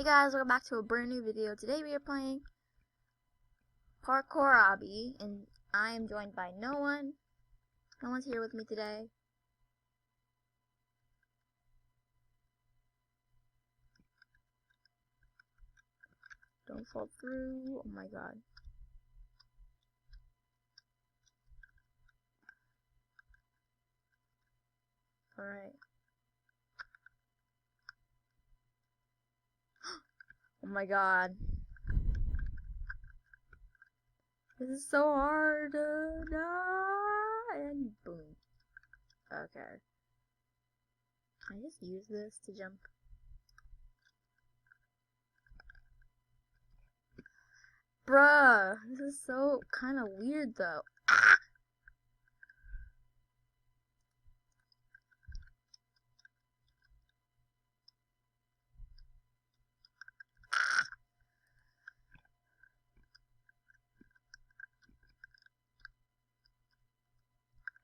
Hey guys, welcome back to a brand new video. Today we are playing Parkour Obby, and I am joined by no one. No one's here with me today. Don't fall through. Oh my god. Alright. Oh my god. This is so hard. And boom. Okay. Can I just use this to jump? Bruh, this is so kind of weird though. Ah!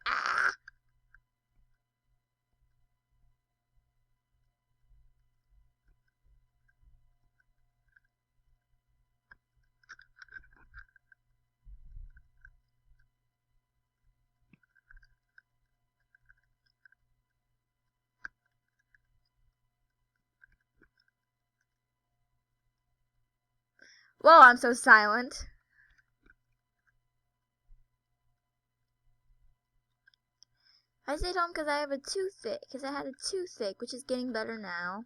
Ah! Whoa, I'm so silent. I stayed home because I have a toothache. Because I had a toothache, which is getting better now.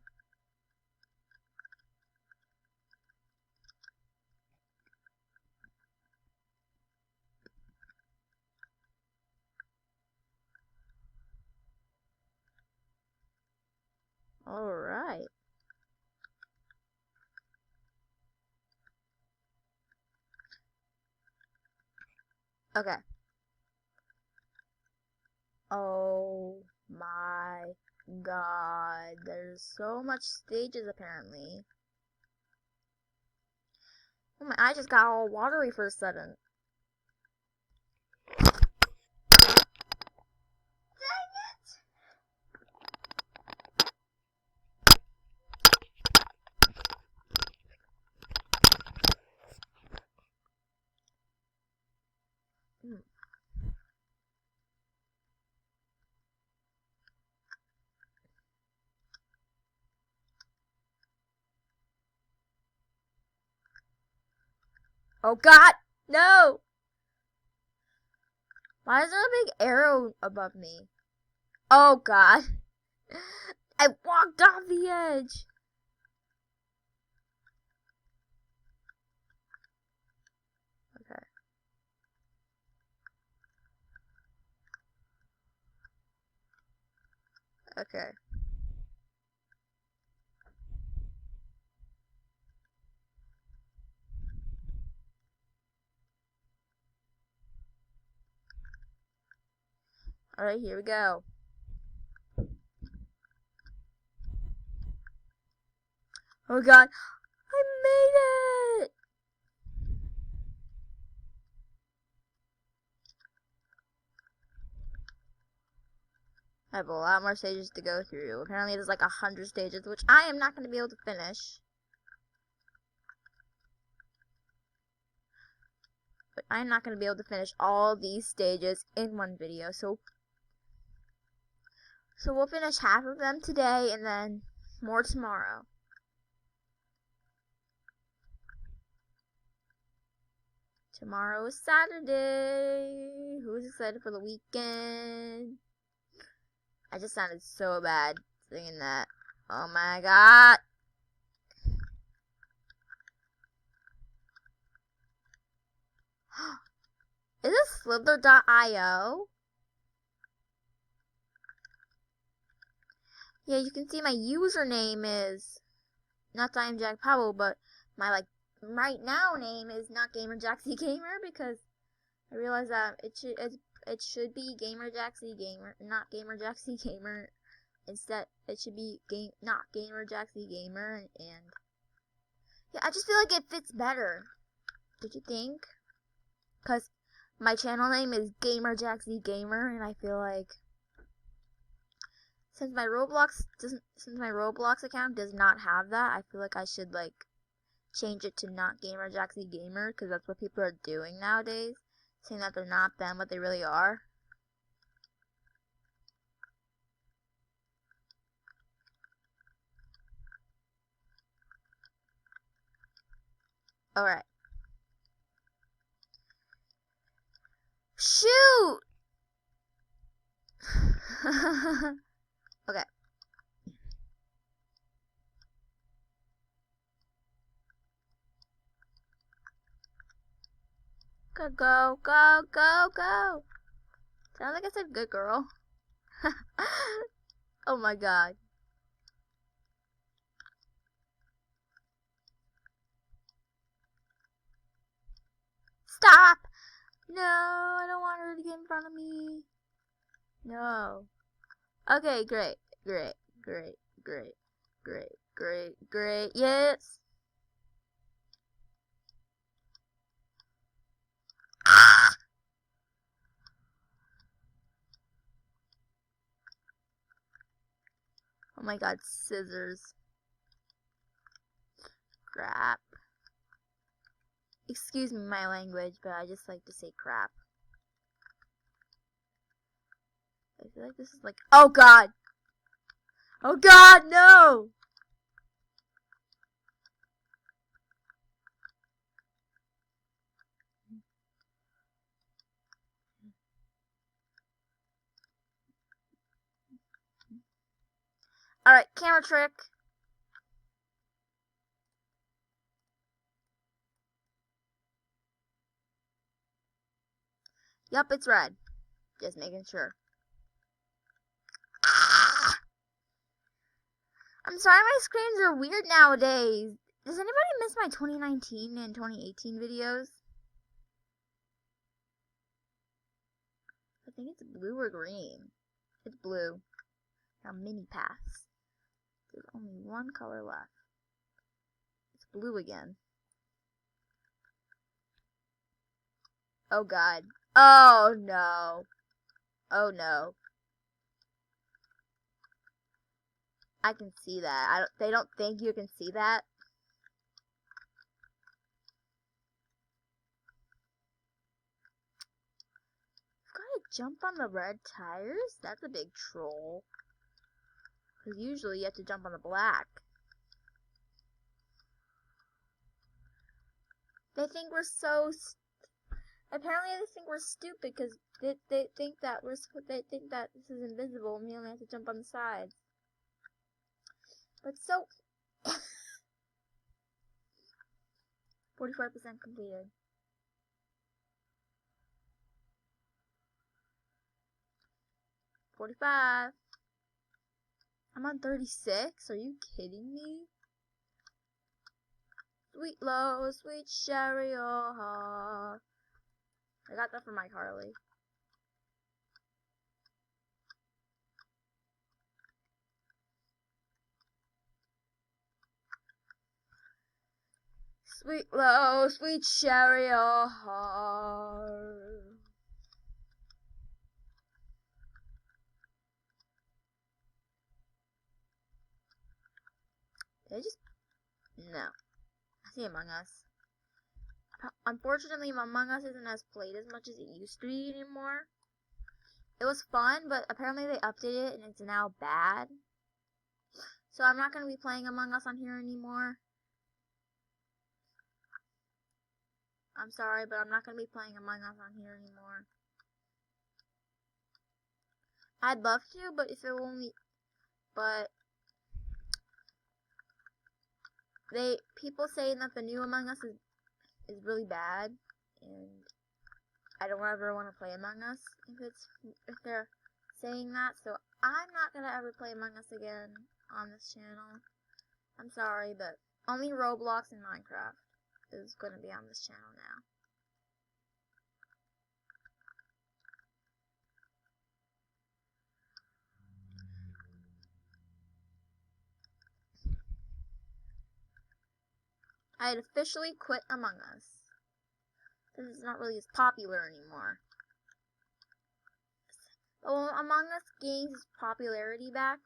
Alright. Okay. Oh my god. There's so much stages apparently. Oh my, I just got all watery for a sudden. Dang it! Oh god! No! Why is there a big arrow above me? Oh god. I walked off the edge. Okay. Okay. Alright, here we go. Oh god. I made it! I have a lot more stages to go through. Apparently there's like 100 stages, which I am not going to be able to finish. But I'm not going to be able to finish all these stages in one video. So we'll finish half of them today and then more tomorrow. Tomorrow is Saturday. Who's excited for the weekend? I just sounded so bad singing that. Oh my god. Is this Slither.io? Yeah, you can see my username is not Jack Powell, but my right now name is not GamerJaxyGamer because I realized that it should be GamerJaxyGamer, not GamerJaxyGamer. Instead, it should be not GamerJaxyGamer, and yeah, I just feel like it fits better. Did you think? Cause my channel name is GamerJaxyGamer, and I feel like Since my Roblox account does not have that, I feel like I should like change it to not Gamer Jaxie Gamer, because that's what people are doing nowadays, saying that they're not them, but they really are. Alright. Shoot! Okay. Go, go, go, go, go! Sounds like I said good girl. Oh my god. Stop! No, I don't want her to get in front of me. No. Okay, great, great, great, great, great, great, great. Yes. Ah! Oh my god, scissors. Crap. Excuse me my language, but I just like to say crap. I feel like this is like, oh god! Oh god, no! Alright, camera trick. Yup, it's red. Just making sure. Ah! I'm sorry my screens are weird nowadays. Does anybody miss my 2019 and 2018 videos? I think it's blue or green. It's blue. Now mini pass. There's only one color left. It's blue again. Oh god. Oh no. Oh no. I can see that. They don't think you can see that. I've got to jump on the red tires? That's a big troll. Because usually you have to jump on the black. They think we're so... Apparently they think we're stupid because they think that this is invisible and we only have to jump on the sides. But so... 44% completed. 45. I'm on 36. Are you kidding me? Sweet low, sweet sherry, oh. I got that from my Carly. Sweet low, sweet sherry, oh. Did I just... No. I see Among Us. Unfortunately, Among Us isn't as played as much as it used to be anymore. It was fun, but apparently they updated it and it's now bad. So I'm not going to be playing Among Us on here anymore. I'm sorry, but I'm not going to be playing Among Us on here anymore. I'd love to, but if it only... But... People saying that the new Among Us is really bad, and I don't ever want to play Among Us if they're saying that, so I'm not gonna ever play Among Us again on this channel. I'm sorry, but only Roblox and Minecraft is gonna be on this channel now. I had officially quit Among Us. This is not really as popular anymore. But when Among Us gains its popularity back,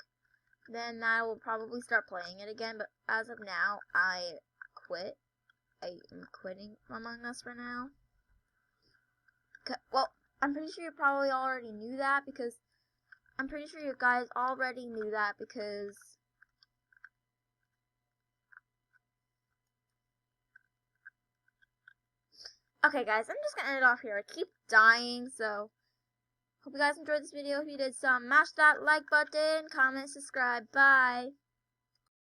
then I will probably start playing it again. But as of now, I quit. I am quitting Among Us for now. Well, I'm pretty sure you probably already knew that because I'm pretty sure you guys already knew that because okay guys, I'm just gonna end it off here. I keep dying, so hope you guys enjoyed this video. If you did, smash that like button, comment, subscribe. Bye.